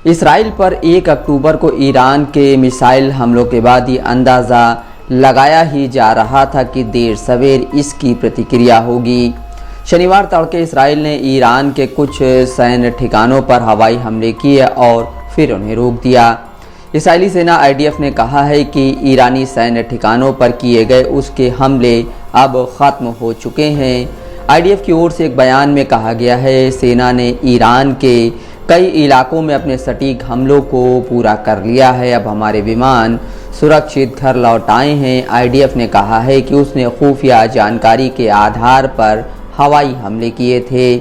Israel पर 1 अक्टूबर को Iran के मिसाइल हमलों के बाद ये अंदाज़ा लगाया ही जा रहा था कि देर सवेर इसकी प्रतिक्रिया होगी। शनिवार तड़के इसराइल ने ईरान के कुछ सैन्य ठिकानों पर हवाई हमले किए और फिर उन्हें रोक दिया। इसराइली सेना IDF ने कहा है कि ईरानी सैन्य ठिकानों पर किए गए उसके हमले अब ख़त्म हो चुके हैं। IDF की ओर से एक बयान में कहा गया है, सेना ने ईरान के कई इलाकों में अपने सटीक हमलों को पूरा कर लिया है। अब हमारे विमान सुरक्षित घर लौट आए हैं। IDF ने कहा है कि उसने खुफिया जानकारी के आधार पर हवाई हमले किए थे।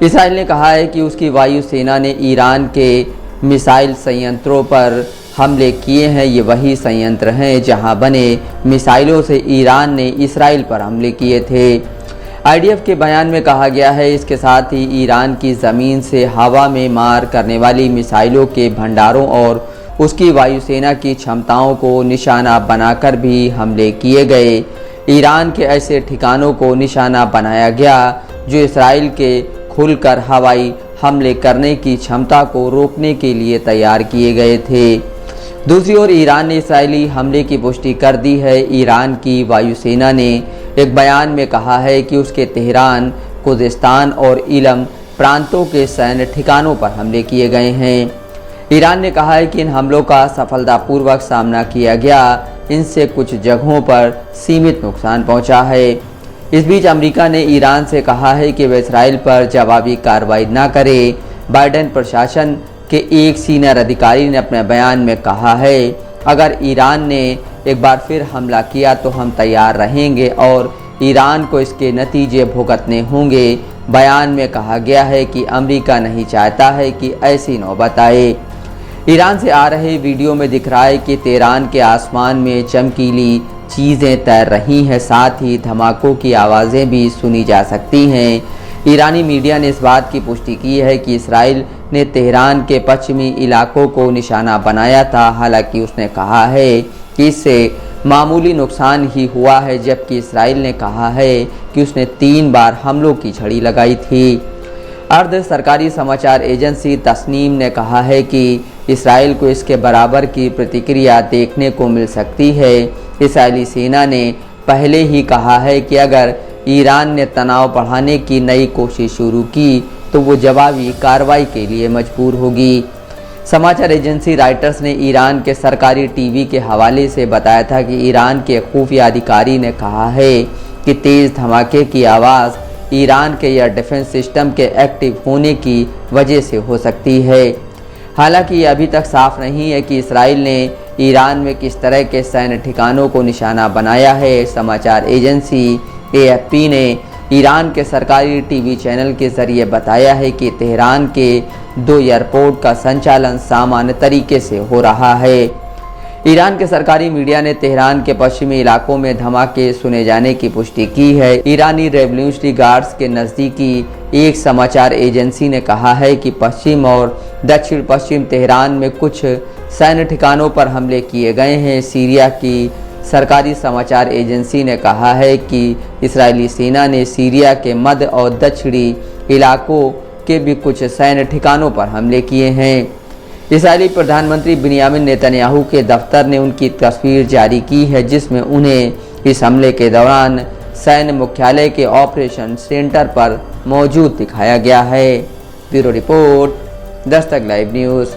इसराइल ने कहा है कि उसकी वायुसेना ने ईरान के मिसाइल संयंत्रों पर हमले किए हैं। ये वही संयंत्र हैं जहां बने मिसाइलों से ईरान ने इसराइल पर हमले किए थे। IDF के बयान में कहा गया है, इसके साथ ही ईरान की ज़मीन से हवा में मार करने वाली मिसाइलों के भंडारों और उसकी वायुसेना की क्षमताओं को निशाना बनाकर भी हमले किए गए। ईरान के ऐसे ठिकानों को निशाना बनाया गया जो इसराइल के खुलकर हवाई हमले करने की क्षमता को रोकने के लिए तैयार किए गए थे। दूसरी ओर ईरान ने इसराइली हमले की पुष्टि कर दी है। ईरान की वायुसेना ने एक बयान में कहा है कि उसके तेहरान, खुज़ेस्तान और इलम प्रांतों के सैन्य ठिकानों पर हमले किए गए हैं। ईरान ने कहा है कि इन हमलों का सफलतापूर्वक सामना किया गया। इनसे कुछ जगहों पर सीमित नुकसान पहुंचा है। इस बीच अमेरिका ने ईरान से कहा है कि वह इसराइल पर जवाबी कार्रवाई न करे। बाइडेन प्रशासन के एक सीनियर अधिकारी ने अपने बयान में कहा है, अगर ईरान ने एक बार फिर हमला किया तो हम तैयार रहेंगे और ईरान को इसके नतीजे भुगतने होंगे। बयान में कहा गया है कि अमेरिका नहीं चाहता है कि ऐसी नौबत आए। ईरान से आ रहे वीडियो में दिख रहा है कि तेहरान के आसमान में चमकीली चीज़ें तैर रही हैं, साथ ही धमाकों की आवाज़ें भी सुनी जा सकती हैं। ईरानी मीडिया ने इस बात की पुष्टि की है कि इसराइल ने तेहरान के पश्चिमी इलाकों को निशाना बनाया था। हालांकि उसने कहा है कि इससे मामूली नुकसान ही हुआ है, जबकि इसराइल ने कहा है कि उसने 3 बार हमलों की झड़ी लगाई थी। अर्ध सरकारी समाचार एजेंसी तस्नीम ने कहा है कि इसराइल को इसके बराबर की प्रतिक्रिया देखने को मिल सकती है। इसराइली सेना ने पहले ही कहा है कि अगर ईरान ने तनाव बढ़ाने की नई कोशिश शुरू की तो वो जवाबी कार्रवाई के लिए मजबूर होगी। समाचार एजेंसी रॉयटर्स ने ईरान के सरकारी टीवी के हवाले से बताया था कि ईरान के खुफिया अधिकारी ने कहा है कि तेज़ धमाके की आवाज़ ईरान के एयर डिफेंस सिस्टम के एक्टिव होने की वजह से हो सकती है। हालांकि ये अभी तक साफ नहीं है कि इसराइल ने ईरान में किस तरह के सैन्य ठिकानों को निशाना बनाया है। समाचार एजेंसी AFP ने ईरान के सरकारी टीवी चैनल के जरिए बताया है कि तेहरान के 2 एयरपोर्ट का संचालन सामान्य तरीके से हो रहा है। ईरान के सरकारी मीडिया ने तेहरान के पश्चिमी इलाकों में धमाके सुने जाने की पुष्टि की है। ईरानी रेवोल्यूशनरी गार्ड्स के नज़दीकी एक समाचार एजेंसी ने कहा है कि पश्चिम और दक्षिण पश्चिम तेहरान में कुछ सैन्य ठिकानों पर हमले किए गए हैं। सीरिया की सरकारी समाचार एजेंसी ने कहा है कि इजरायली सेना ने सीरिया के मध्य और दक्षिणी इलाकों के भी कुछ सैन्य ठिकानों पर हमले किए हैं। इजरायली प्रधानमंत्री बिन्यामिन नेतन्याहू के दफ्तर ने उनकी तस्वीर जारी की है, जिसमें उन्हें इस हमले के दौरान सैन्य मुख्यालय के ऑपरेशन सेंटर पर मौजूद दिखाया गया है। Bureau report, Dastak live news.